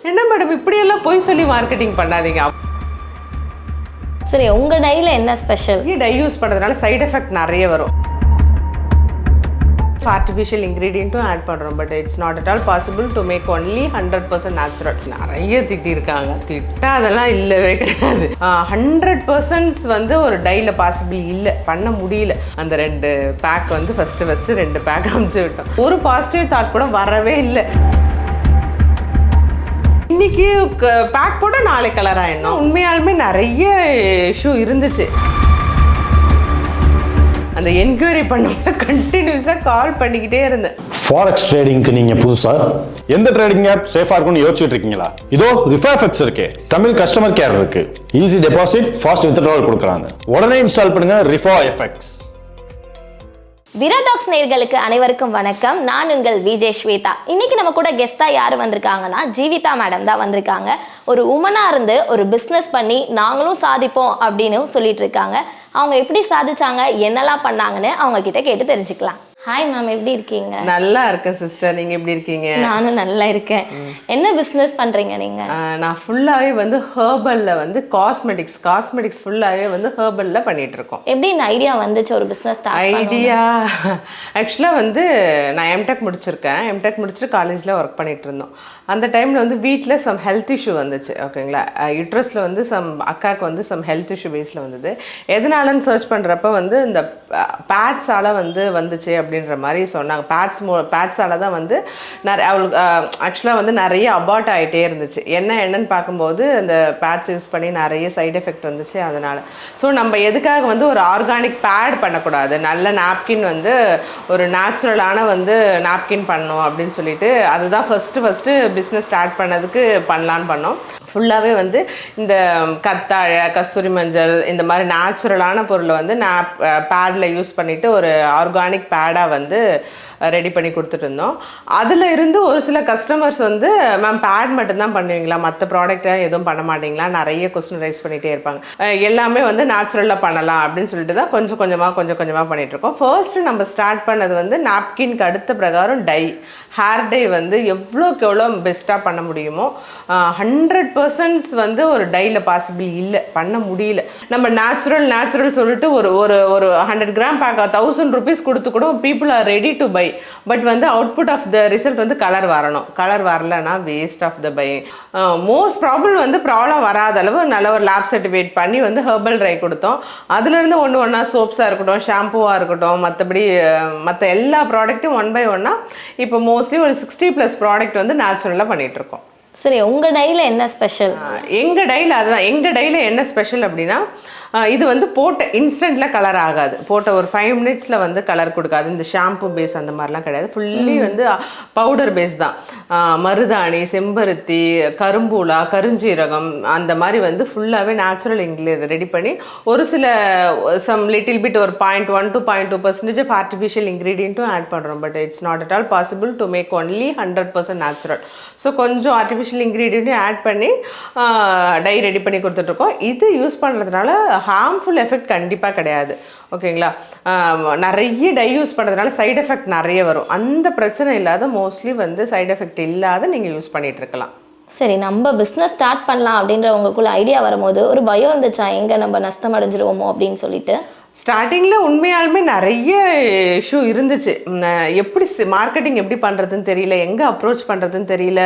என்ன மேடம் இப்படியெல்லாம் போய் சொல்லி மார்க்கெட்டிங் பண்ணாதீங்க. சரி, உங்கள் டையில் என்ன ஸ்பெஷல்? டை யூஸ் பண்ணுறதுனால சைடு எஃபெக்ட் நிறைய வரும். ஆர்டிஃபிஷியல் இன்க்ரீடியண்ட்டும் ஆட் பண்ணுறோம். But it's not at all possible to make only 100% natural. நிறைய திட்டிருக்காங்க. அதெல்லாம் இல்லவே கிடையாது. 100% வந்து ஒரு டையில் பாசிபிள் இல்லை, பண்ண முடியல. அந்த 2 பேக் வந்து ஃபஸ்ட்டு 2 பேக் அமுச்சு விட்டோம். ஒரு பாசிட்டிவ் தாட் கூட வரவே இல்லை. இன்னைக்கு பேக் போட நாளை கலர் ஆயிடணும். உண்மையாலுமே நிறைய இஷ்யூ இருந்துச்சு. அந்த என்கொயரி பண்ண கண்டினியூஸாக கால் பண்ணிக்கிட்டே இருந்தேன். ஃபாரெக்ஸ் ட்ரேடிங்க்கு நீங்க புதுசா எந்த ட்ரேடிங் ஆப் சேஃபா இருக்கும்னு யோசிச்சுட்டு இருக்கீங்களா? இதோ ரிஃபாஃபெக்ஸ் இருக்கு. தமிழ் கஸ்டமர் கேர் இருக்கு. ஈஸி டெபாசிட், ஃபாஸ்ட் வித்ட்ராவல் கொடுக்குறாங்க. உடனே இன்ஸ்டால் பண்ணுங்க ரிஃபாஎஃப்எக்ஸ். விராடாக்ஸ் நேயர்களுக்கு அனைவருக்கும் வணக்கம். நான் உங்கள் விஜய் ஸ்வேதா. இன்னைக்கு நம்ம கூட கெஸ்டா யார் வந்திருக்காங்கன்னா ஜீவிதா மேடம் தான் வந்திருக்காங்க. ஒரு உமனா இருந்து ஒரு பிஸ்னஸ் பண்ணி நாங்களும் சாதிப்போம் அப்படின்னு சொல்லிட்டு இருக்காங்க. அவங்க எப்படி சாதிச்சாங்க, என்னெல்லாம் பண்ணாங்கன்னு அவங்க கிட்ட கேட்டு தெரிஞ்சுக்கலாம். ஹாய் மேம், எப்படி இருக்கீங்க? நல்லா இருக்கேன் சிஸ்டர், நீங்க எப்படி இருக்கீங்க? நானும் நல்லா இருக்கேன். என்ன பிசினஸ் பண்றீங்க நீங்க? நான் ஃபுல்லாவே வந்து ஹெர்பல்ல வந்து காஸ்மெட்டிக்ஸ் ஃபுல்லாவே வந்து ஹெர்பல்ல பண்ணிட்டு இருக்கோம். எப்படி இந்த ஐடியா வந்துச்சு ஒரு பிசினஸ் ஸ்டார்ட் ஐடியா? ஆக்சுவலா வந்து நான் எம்டெக் முடிச்சுட்டு காலேஜ்ல ஒர்க் பண்ணிட்டு இருந்தோம். அந்த டைம்ல வந்து வீட்டில் சம் ஹெல்த் இஷ்யூ வந்துச்சு. ஓகேங்களா, யூட்ரஸில் வந்து அக்காவுக்கு வந்து சம் ஹெல்த் இஷ்யூ பேஸில் வந்தது. எதனாலன்னு சர்ச் பண்ணுறப்ப வந்து இந்த பேட்ஸால் வந்துச்சு அப்படின்ற மாதிரி சொன்னாங்க. பேட்ஸால் தான் வந்து அவளுக்கு ஆக்சுவலாக வந்து நிறைய அபார்ட் ஆகிட்டே இருந்துச்சு. என்னன்னு பார்க்கும்போது அந்த பேட்ஸ் யூஸ் பண்ணி நிறைய சைடு எஃபெக்ட் வந்துச்சு. அதனால் ஸோ நம்ம எதுக்காக வந்து ஒரு ஆர்கானிக் பேட் பண்ணக்கூடாது, நல்ல நாப்கின் வந்து ஒரு நேச்சுரலான வந்து நாப்கின் பண்ணணும் அப்படின்னு சொல்லிட்டு அதுதான் ஃபஸ்ட்டு பிஸ்னஸ் ஸ்டார்ட் பண்ணதுக்கு பண்ணலான்னு பண்ணோம். ஃபுல்லாகவே வந்து இந்த கத்தாழை, கஸ்தூரி மஞ்சள், இந்த மாதிரி நேச்சுரலான பொருளை வந்து பேடில் யூஸ் பண்ணிவிட்டு ஒரு ஆர்கானிக் பேடாக வந்து ரெடி பண்ணி கொடுத்துட்டு இருந்தோம். அதில் இருந்து ஒரு சில கஸ்டமர்ஸ் வந்து மேம் பேட் மட்டும்தான் பண்ணுவீங்களா, மற்ற ப்ராடக்டை எதுவும் பண்ண மாட்டிங்களா, நிறைய கொஸ்டின் ரைஸ் பண்ணிகிட்டே இருப்பாங்க. எல்லாமே வந்து நேச்சுரலாக பண்ணலாம் அப்படின்னு சொல்லிட்டு தான் கொஞ்சம் கொஞ்சமாக பண்ணிகிட்ருக்கோம். ஃபர்ஸ்ட்டு நம்ம ஸ்டார்ட் பண்ணது வந்து நாப்கின்க்கு அடுத்த பிரகாரம் ஹேர் டை வந்து எவ்வளோக்கு எவ்வளோ பெஸ்ட்டாக பண்ண முடியுமோ. 100% வந்து ஒரு டையில் பாசிபிள் இல்லை, பண்ண முடியல. நம்ம நேச்சுரல் சொல்லிட்டு ஒரு 100 கிராம் பேக் 1000 rupees கொடுத்து கூட people are ready to buy. But வந்து அவுட்புட் ஆஃப் த ரிசல்ட் வந்து கலர் வரலன்னா waste of the buy. Most problem வந்து ப்ராப்ளம் வராத அளவு நல்ல ஒரு லேப் சர்டிஃபிகேட் பண்ணி வந்து ஹெர்பல் ட்ரை கொடுத்தோம். அதுலேருந்து ஒன்றா சோப்ஸாக இருக்கட்டும், ஷாம்புவாக இருக்கட்டும், மற்றபடி மற்ற எல்லா ப்ராடக்ட்டும் 1 by 1 இப்போ மோஸ்ட்லி ஒரு 60+ ப்ராடக்ட் வந்து நேச்சுரலாக பண்ணிகிட்ருக்கோம். சரி, உங்கள் டையில் என்ன ஸ்பெஷல்? எங்கள் டையில் என்ன ஸ்பெஷல் அப்படின்னா, இது வந்து போட்ட இன்ஸ்டண்ட்டில் கலர் ஆகாது. போட்ட ஒரு 5 minutesல வந்து கலர் கொடுக்காது. இந்த ஷாம்பு பேஸ் அந்த மாதிரிலாம் கிடையாது. ஃபுல்லி வந்து பவுடர் பேஸ் தான். மருதாணி, செம்பருத்தி, கரும்பூலா, கருஞ்சீரகம் அந்த மாதிரி வந்து ஃபுல்லாகவே நேச்சுரல் இன்க்ரீடியன்ட் ரெடி பண்ணி ஒரு சில சம் லிட்டில் பிட் ஒரு 0.1 to 0.2% ஆஃப் ஆர்டிஃபிஷியல் இன்க்ரீடியண்ட்டும் ஆட் பண்ணுறோம். But it's not at all possible to make only 100% natural. So கொஞ்சம் ஆர்டிஃபிஷியல் இன்க்ரீடியண்ட்டும் ஆட் பண்ணி டை ரெடி பண்ணி கொடுத்துட்ருக்கோம். இது யூஸ் பண்ணுறதுனால ஹார்ம்ஃபுல் எஃபெக்ட் கண்டிப்பாக கிடையாது. ஓகேங்களா, நிறைய டை யூஸ் பண்ணுறதுனால சைடு எஃபெக்ட் நிறைய வரும். அந்த பிரச்சனை இல்லாத மோஸ்ட்லி வந்து சைடு எஃபெக்ட் இல்லாத நீங்கள் யூஸ் பண்ணிகிட்டு இருக்கலாம். சரி, நம்ம பிஸ்னஸ் ஸ்டார்ட் பண்ணலாம் அப்படின்ற உங்களுக்குள்ள ஐடியா வரும்போது ஒரு பயம் இருந்துச்சா, எங்கே நம்ம நஷ்டம் அடைஞ்சிருவோமோ அப்படின்னு சொல்லிட்டு? ஸ்டார்டிங்கில் உண்மையாலுமே நிறைய இஷ்யூ இருந்துச்சு. எப்படி மார்க்கெட்டிங் எப்படி பண்ணுறதுன்னு தெரியல, எங்கே அப்ரோச் பண்ணுறதுன்னு தெரியல.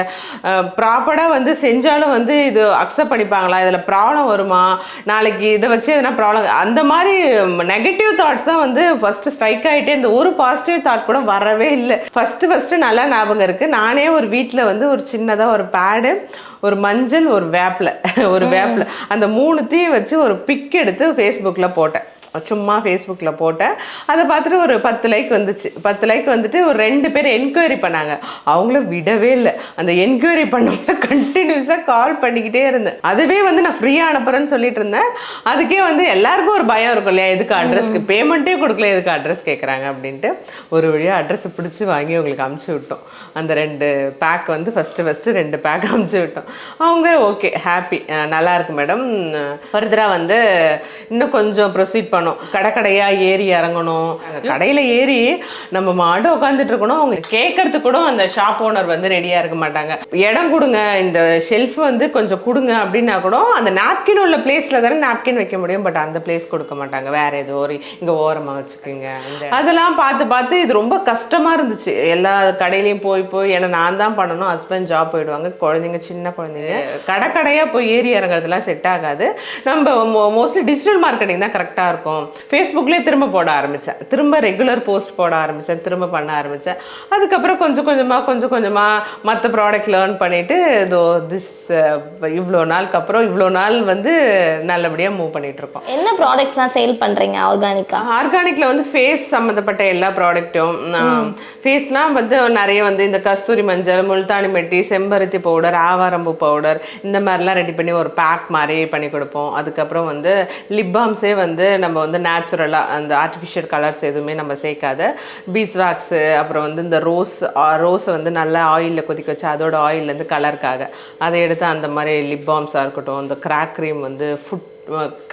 ப்ராப்பராக வந்து செஞ்சாலும் வந்து இது அக்செப்ட் பண்ணிப்பாங்களா, இதில் ப்ராப்ளம் வருமா, நாளைக்கு இதை வச்சு எதனா ப்ராப்ளம், அந்த மாதிரி நெகட்டிவ் தாட்ஸ் தான் வந்து ஃபஸ்ட்டு ஸ்ட்ரைக் ஆகிட்டே. இந்த ஒரு பாசிட்டிவ் தாட் கூட வரவே இல்லை. ஃபஸ்ட்டு நல்லா ஞாபகம் இருக்குது. நானே ஒரு வீட்டில் வந்து ஒரு சின்னதாக ஒரு பேடு, ஒரு மஞ்சள், ஒரு வேப்பில் அந்த 3த்தையும் வச்சு ஒரு பிக் எடுத்து ஃபேஸ்புக்கில் போட்டேன். சும்மா ஃபேஸ்புக்கில் போட்டேன். அதை பார்த்துட்டு ஒரு 10 லைக் வந்துச்சு. 10 லைக் வந்துட்டு ஒரு 2 பேர் என்கொயரி பண்ணாங்க. அவங்களும் விடவே இல்லை. அந்த என்கொயரி பண்ணவங்க கண்டினியூஸாக கால் பண்ணிக்கிட்டே இருந்தேன். அதுவே வந்து நான் ஃப்ரீயாக அனுப்புகிறேன்னு சொல்லிட்டு இருந்தேன். அதுக்கே வந்து எல்லாருக்கும் ஒரு பயம் இருக்கும் இல்லையா, எதுக்கு அட்ரஸ்க்கு பேமெண்ட்டே கொடுக்கல, எதுக்கு அட்ரஸ் கேட்குறாங்க அப்படின்ட்டு ஒரு வழியாக அட்ரஸை பிடிச்சி வாங்கி அவங்களுக்கு அமுச்சு விட்டோம். அந்த 2 பேக் வந்து ஃபஸ்ட்டு 2 பேக் அமுச்சு விட்டோம். அவங்க ஓகே, ஹாப்பி, நல்லா இருக்கு மேடம், ஃபர்தராக வந்து இன்னும் கொஞ்சம் ப்ரொசீட் பண்ணணும். கடையா ஏறி இறங்கணும். கடையில் ஏறி நம்ம மாடு உட்காந்துட்டு இருக்கணும். அவங்க கேட்கறதுக்கு கூட அந்த ஷாப் ஓனர் வந்து ரெடியாக இருக்க மாட்டாங்க. இடம் கொடுங்க, இந்த ஷெல்ஃப் வந்து கொஞ்சம் கொடுங்க அப்படின்னா கூட அந்த நாப்கின் உள்ள பிளேஸில் தானே நாப்கின் வைக்க முடியும். பட் அந்த பிளேஸ் கொடுக்க மாட்டாங்க. வேற ஏதோ ஒரு இங்கே ஓரமாக வச்சுக்கோங்க. அதெல்லாம் பார்த்து இது ரொம்ப கஷ்டமாக இருந்துச்சு. எல்லா கடையிலையும் போய் ஏன்னா நான் தான் பண்ணணும். ஹஸ்பண்ட் ஜாப் போயிடுவாங்க. குழந்தைங்க சின்ன குழந்தைங்க கடையாக போய் ஏறி இறங்குறதுலாம் செட் ஆகாது. நம்ம மோஸ்ட்லி டிஜிட்டல் மார்க்கெட்டிங் தான் கரெக்டாக இருக்கும். ஃபேஸ்புக்லேயே திரும்ப போட ஆரம்பித்தேன். திரும்ப ரெகுலர் போஸ்ட் போட ஆரம்பித்தேன். திரும்ப பண்ண ஆரம்பித்தேன். அதுக்கப்புறம் கொஞ்சம் கொஞ்சமாக மற்ற ப்ராடக்ட் லேர்ன் பண்ணிவிட்டு இதோ இவ்வளோ நாளுக்கு அப்புறம் இவ்வளோ நாள் வந்து நல்லபடியாக மூவ் பண்ணிகிட்டு இருக்கோம். என்ன ப்ராடக்ட்ஸ்லாம் சேல் பண்ணுறீங்க ஆர்கானிக்கில் வந்து ஃபேஸ் சம்மந்தப்பட்ட எல்லா ப்ராடக்ட்டும். ஃபேஸ்லாம் வந்து நிறைய வந்து இந்த கஸ்தூரி மஞ்சள், முல்தானி மெட்டி, செம்பருத்தி பவுடர், ஆவாரம்பூ பவுடர் இந்த மாதிரிலாம் ரெடி பண்ணி ஒரு பேக் மாதிரி பண்ணி கொடுப்போம். அதுக்கப்புறம் வந்து லிப் பாம்ஸே வந்து நம்ம வந்து நேச்சுரலாக அந்த ஆர்டிஃபிஷியல் கலர்ஸ் எதுவுமே நம்ம சேர்க்காத பீஸ்வாக்ஸு, அப்புறம் வந்து இந்த ரோஸை வந்து நல்லா ஆயிலில் கொதிக்க வச்சு அதோட ஆயிலேருந்து கலருக்காக அதை எடுத்து அந்த மாதிரி லிப் பாம்ஸாக இருக்கட்டும். இந்த கிராக் க்ரீம் வந்து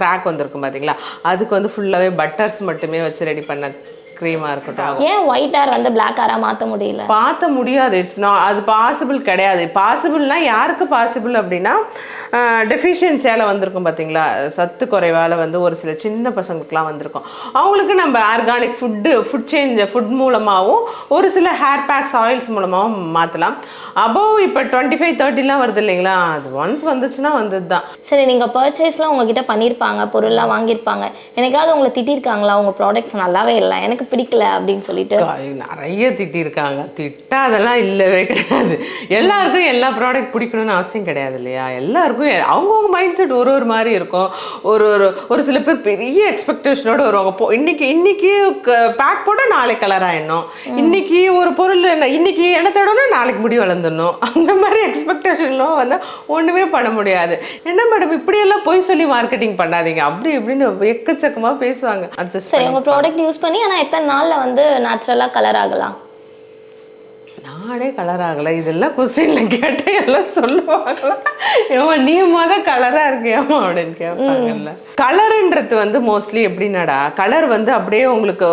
கிராக் வந்திருக்கும் பார்த்தீங்களா, அதுக்கு வந்து ஃபுல்லாகவே பட்டர்ஸ் மட்டுமே வச்சு ரெடி பண்ண க்ரீமாக இருக்கட்டும். ஏன் ஒயிட் ஹேர் வந்து பிளாக் ஹேராக மாற்ற முடியாது. இட்ஸ் நாட், அது பாசிபிள் கிடையாது. பாசிபிள்னா யாருக்கு பாசிபிள் அப்படின்னா டெஃபிஷியன்சியால் வந்திருக்கும் பார்த்தீங்களா, சத்து குறைவால் வந்து ஒரு சில சின்ன பசங்களுக்குலாம் வந்திருக்கும். அவங்களுக்கு நம்ம ஆர்கானிக் ஃபுட் மூலமாகவும் ஒரு சில ஹேர் பேக்ஸ் ஆயில்ஸ் மூலமாகவும் மாற்றலாம். அபோவ் இப்போ 25-30 வருது இல்லைங்களா, அது ஒன்ஸ் வந்துச்சுன்னா வந்தது தான். சரி, நீங்கள் பர்ச்சேஸ்லாம் உங்ககிட்ட பண்ணியிருப்பாங்க, பொருள்லாம் வாங்கியிருப்பாங்க. எனக்காவது உங்களை திட்டிருக்காங்களா, உங்கள் ப்ராடக்ட்ஸ் நல்லாவே இல்லை, எனக்கு பிடிக்கல அப்படின்னு சொல்லிட்டு? நிறைய திட்டிருக்காங்க. அதெல்லாம் இல்லவே கிடையாது. எல்லாருக்கும் எல்லா ப்ராடக்ட் பிடிக்கணும்னு அவசியம் கிடையாது இல்லையா. எல்லாருக்கும் அவங்கவுங்க மைண்ட் செட் ஒரு மாதிரி இருக்கும். ஒரு சில பேர் பெரிய எக்ஸ்பெக்டேஷனோட வருவாங்க. இன்னைக்கு பேக் போட்டால் நாளைக்கு கலர் ஆயிடணும், இன்னைக்கு ஒரு பொருள் இன்னைக்கு எண்ணத்தோடனா நாளைக்கு முடி வளர்ந்துடணும், அந்த மாதிரி எக்ஸ்பெக்டேஷன்லாம் வந்து ஒன்றுமே பண்ண முடியாது. என்ன மேடம் இப்படியெல்லாம் போய் சொல்லி மார்க்கெட்டிங் பண்ணாதீங்க அப்படி இப்படின்னு எக்கச்சக்கமாக பேசுவாங்க. சரி, உங்கள் ப்ராடக்ட் யூஸ் பண்ணி ஆனால் எத்தனை நாளில் வந்து நேச்சுரலாக கலர் ஆகலாம்? நானே கலர் ஆகலை. இதெல்லாம் கொஸ்டின்ல கேட்டால் எல்லாம் சொல்லுவாங்களா, ஏமா நீ கலராக இருக்கியாமா அப்படின்னு கேட்பாங்கல்ல. கலருன்றது வந்து மோஸ்ட்லி எப்படின்னாடா, கலர் வந்து அப்படியே உங்களுக்கு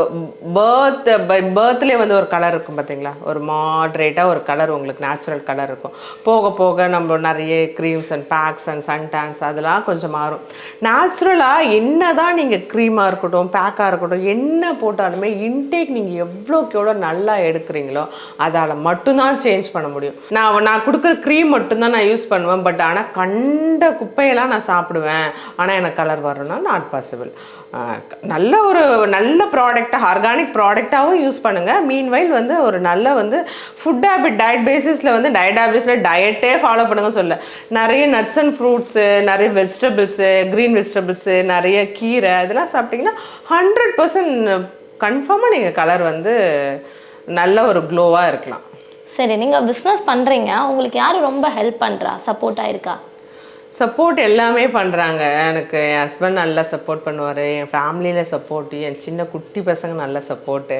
பர்த்லேயே வந்து ஒரு கலர் இருக்கும் பார்த்தீங்களா, ஒரு மாட்ரேட்டாக ஒரு கலர் உங்களுக்கு நேச்சுரல் கலர் இருக்கும். போக போக நம்ம நிறைய creams and packs and sun tans அதெல்லாம் கொஞ்சம் மாறும். நேச்சுரலாக என்ன தான் நீங்கள் க்ரீமாக இருக்கட்டும் பேக்காக இருக்கட்டும் என்ன போட்டாலுமே இன்டேக் நீங்கள் எவ்வளோக்கு எவ்வளோ நல்லா எடுக்கிறீங்களோ அதால் மட்டும்தான் சேஞ்ச் பண்ண முடியும். நான் கொடுக்குற க்ரீம் மட்டும்தான் நான் யூஸ் பண்ணுவேன். பட் ஆனால் கண்ட குப்பையெல்லாம் நான் சாப்பிடுவேன், ஆனால் எனக்கு கலர் வரணும்னா நாட் பாசிபிள். நல்ல ப்ராடக்டாக ஆர்கானிக் ப்ராடக்டாகவும் யூஸ் பண்ணுங்கள். மீன்வைல் வந்து ஒரு நல்ல வந்து ஃபுட் ஹேபிட் டயட் பேசிஸில் வந்து டயட்டே ஃபாலோ பண்ணுங்க சொல்ல. நிறைய நட்ஸ் அண்ட் ஃப்ரூட்ஸு, நிறைய வெஜிடபிள்ஸு, க்ரீன் வெஜிடபிள்ஸு, நிறைய கீரை இதெல்லாம் சாப்பிட்டிங்கன்னா 100% கன்ஃபார்மாக நீங்கள் கலர் வந்து நல்ல ஒரு க்ளோவாக இருக்கலாம். சரி, நீங்கள் பிஸ்னஸ் பண்ணுறீங்க, உங்களுக்கு யார் ரொம்ப ஹெல்ப் பண்ணுறா, சப்போர்ட்டாக இருக்கா? சப்போர்ட் எல்லாமே பண்ணுறாங்க. எனக்கு என் ஹஸ்பண்ட் நல்லா சப்போர்ட் பண்ணுவார், என் ஃபேமிலியில் சப்போர்ட்டு, என் சின்ன குட்டி பசங்க நல்ல சப்போர்ட்டு.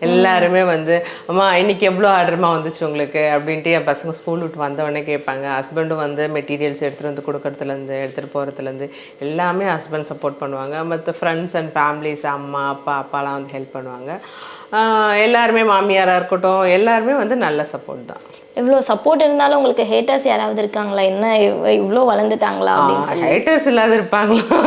எல்லாருமே வந்து அம்மா இன்றைக்கி எவ்வளோ ஆர்டர்மா வந்துச்சு உங்களுக்கு அப்படின்ட்டு என் பசங்க ஸ்கூல் விட்டு வந்தவொடனே கேட்பாங்க. ஹஸ்பண்டும் வந்து மெட்டீரியல்ஸ் எடுத்துகிட்டு வந்து கொடுக்கறதுலேருந்து எடுத்துகிட்டு போகிறதுலேருந்து எல்லாமே ஹஸ்பண்ட் சப்போர்ட் பண்ணுவாங்க. மற்ற ஃப்ரெண்ட்ஸ் அண்ட் ஃபேமிலிஸ் அம்மா அப்பாலாம் வந்து ஹெல்ப் பண்ணுவாங்க. எல்லாருமே மாமியாராக இருக்கட்டும் எல்லாருமே வந்து நல்ல சப்போர்ட் தான். இவ்வளோ சப்போர்ட் இருந்தாலும் உங்களுக்கு ஹேட்டர்ஸ் யாராவது இருக்காங்களா, என்ன இவ்வளோ வளர்ந்துட்டாங்களா அப்படின்னு சொல்லி? ஹேட்டர்ஸ் இல்லாத இருப்பாங்களா?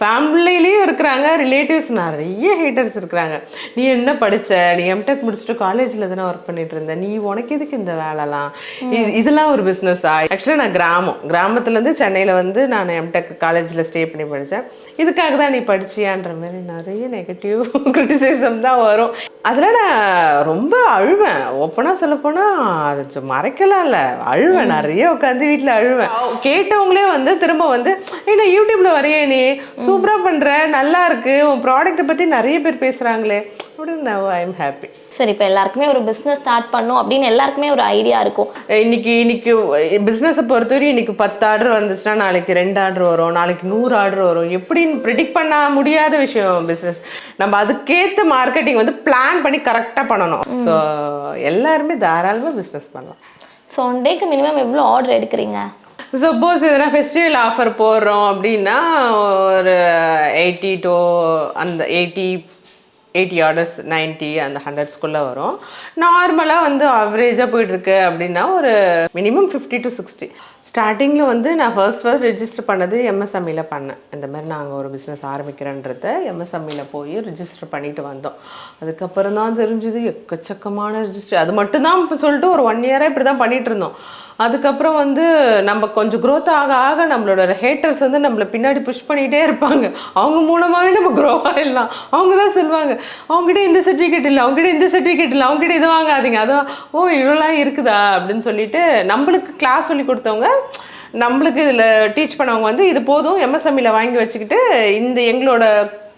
ஃபேமிலிலேயும் இருக்கிறாங்க, ரிலேட்டிவ்ஸ் நிறைய ஹேட்டர்ஸ் இருக்கிறாங்க. நீ என்ன படித்த, நீ எம்டெக் முடிச்சுட்டு காலேஜில் தானே ஒர்க் பண்ணிட்டு இருந்த, நீ உனக்கு எதுக்கு இந்த வேலைலாம், இதெல்லாம் ஒரு பிஸ்னஸா? ஆக்சுவலாக நான் கிராமத்துலேருந்து சென்னையில் வந்து நான் எம்டெக் காலேஜில் ஸ்டே பண்ணி படித்தேன். இதுக்காக தான் நீ படிச்சியான்ற மாதிரி நிறைய நெகட்டிவ் கிரிட்டிசிசம் தான் வரும். அதில் நான் ரொம்ப அழுவேன். ஓப்பனாக சொல்லப்போனால் அது மறைக்கலாம் இல்லை, அழுவேன். நிறைய உட்காந்து வீட்டில் அழுவேன். கேட்டவங்களே வந்து திரும்ப வந்து ஏன்னா யூடியூப்பில் வரைய நீ சூப்பராக பண்ணுற, நல்லா இருக்கு, உன் ப்ராடக்ட்டை பற்றி நிறைய பேர் பேசுகிறாங்களே அப்படின்னு ஐ எம் ஹாப்பி. சரி, இப்போ எல்லாருக்குமே ஒரு பிஸ்னஸ் ஸ்டார்ட் பண்ணும் அப்படின்னு எல்லாருக்குமே ஒரு ஐடியா இருக்கும். இன்னைக்கு பிஸ்னஸை பொறுத்தவரை இன்னைக்கு 10 ஆர்டர் வந்துச்சுன்னா நாளைக்கு 2 ஆர்டர் வரும், நாளைக்கு 100 ஆர்டர் வரும். எப்படின்னு ப்ரிடிக்ட் பண்ண முடியாத விஷயம் பிஸ்னஸ். நம்ம அதுக்கேற்ற மார்க்கெட்டிங் வந்து பிளான் பண்ணி கரெக்டாக பண்ணணும். ஸோ எல்லாருமே தாராளமாக பிஸ்னஸ் பண்ணலாம். ஸோ ஒன் டேக்கு மினிமம் எவ்வளோ ஆர்டர் எடுக்கிறீங்க? சப்போஸ் எதனா ஃபெஸ்டிவல் ஆஃபர் போடுறோம் அப்படின்னா ஒரு 80 to அந்த 80 ஆர்டர்ஸ் 90 அந்த 100ஸ்குள்ளே வரும். நார்மலாக வந்து ஆவரேஜாக போயிட்டுருக்கு அப்படின்னா ஒரு மினிமம் 50 to 60. ஸ்டார்டிங்கில் வந்து நான் ஃபர்ஸ்ட் ரெஜிஸ்டர் பண்ணது எம்எஸ்எம்இயில் பண்ணேன். இந்த மாதிரி நாங்கள் ஒரு பிஸ்னஸ் ஆரம்பிக்கிறேன்றத எம்எஸ்எம்இயில் போய் ரிஜிஸ்டர் பண்ணிட்டு வந்தோம். அதுக்கப்புறம் தான் தெரிஞ்சுது எக்கச்சக்கமான ரிஜிஸ்டர். அது மட்டும்தான் இப்போ சொல்லிட்டு ஒரு 1 இயராக இப்படி தான் பண்ணிகிட்டு இருந்தோம். அதுக்கப்புறம் வந்து நம்ம கொஞ்சம் க்ரோத் ஆக ஆக நம்மளோட ஹேட்டர்ஸ் வந்து நம்மளை பின்னாடி புஷ் பண்ணிகிட்டே இருப்பாங்க. அவங்க மூலமாகவே நம்ம க்ரோ ஆகிடலாம். அவங்க தான் சொல்லுவாங்க, அவங்ககிட்ட இந்த சர்டிஃபிகேட் இல்லை, அவங்ககிட்ட இந்த சர்டிஃபிகேட் இல்லை, அவங்ககிட்ட இது வாங்காதீங்க, அதான் ஓ இவ்வளோலாம் இருக்குதா அப்படின்னு சொல்லிட்டு நம்மளுக்கு கிளாஸ் சொல்லி கொடுத்தவங்க, நம்மளுக்கு இதில் டீச் பண்ணவங்க வந்து இது போதும் எம்எஸ்எம்இயில் வாங்கி வச்சுக்கிட்டு இந்த எங்களோட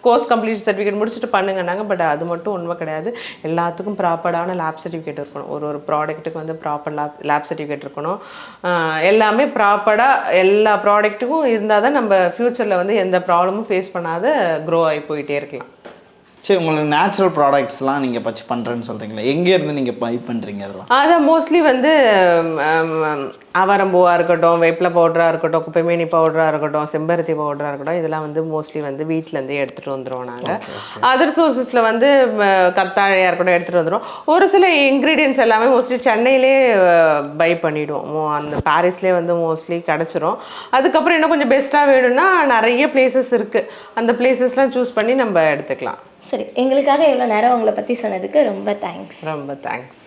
கோர்ஸ் கம்ப்ளீட் சர்டிஃபிகேட் முடிச்சுட்டு பண்ணுங்கன்னாங்க. பட் அது மட்டும் உண்மை கிடையாது. எல்லாத்துக்கும் ப்ராப்பரான லேப் சர்டிஃபிகேட் இருக்கணும். ஒரு ப்ராடக்ட்டுக்கு வந்து ப்ராப்பர் லேப் சர்டிஃபிகேட் இருக்கணும். எல்லாமே ப்ராப்பராக எல்லா ப்ராடக்ட்டுக்கும் இருந்தால் தான் நம்ம ஃப்யூச்சரில் வந்து எந்த ப்ராப்ளமும் ஃபேஸ் பண்ணாத க்ரோ ஆகி போயிட்டே இருக்கலாம். சரி, உங்களுக்கு நேச்சுரல் ப்ராடக்ட்ஸ்லாம் நீங்கள் பச்சு பண்ணுறேன்னு சொல்கிறீங்களா? எங்கேருந்து நீங்கள் பை பண்ணுறீங்க அதெல்லாம்? அதை மோஸ்ட்லி வந்து அவரம்பூவாக இருக்கட்டும், வேப்பிலை பவுடராக இருக்கட்டும், குப்பைமேனி பவுடராக இருக்கட்டும், செம்பருத்தி பவுடராக இருக்கட்டும், இதெல்லாம் வந்து மோஸ்ட்லி வந்து வீட்டிலேருந்தே எடுத்துகிட்டு வந்துடுவோம் நாங்கள். அதர் சோர்ஸஸில் வந்து கத்தாழையாக இருக்கட்டும் எடுத்துகிட்டு வந்துடுவோம். ஒரு சில இன்க்ரீடியன்ஸ் எல்லாமே மோஸ்ட்லி சென்னையிலே பை பண்ணிவிடுவோம். அந்த பாரிஸ்லேயே வந்து மோஸ்ட்லி கிடச்சிரும். அதுக்கப்புறம் இன்னும் கொஞ்சம் பெஸ்ட்டாக வேணும்னா நிறைய பிளேசஸ் இருக்குது. அந்த பிளேசஸ்லாம் சூஸ் பண்ணி நம்ம எடுத்துக்கலாம். சரி, எங்களுக்காக இவ்வளோ நேரம் உங்களை பற்றி சொன்னதுக்கு ரொம்ப தேங்க்ஸ். ரொம்ப தேங்க்ஸ்.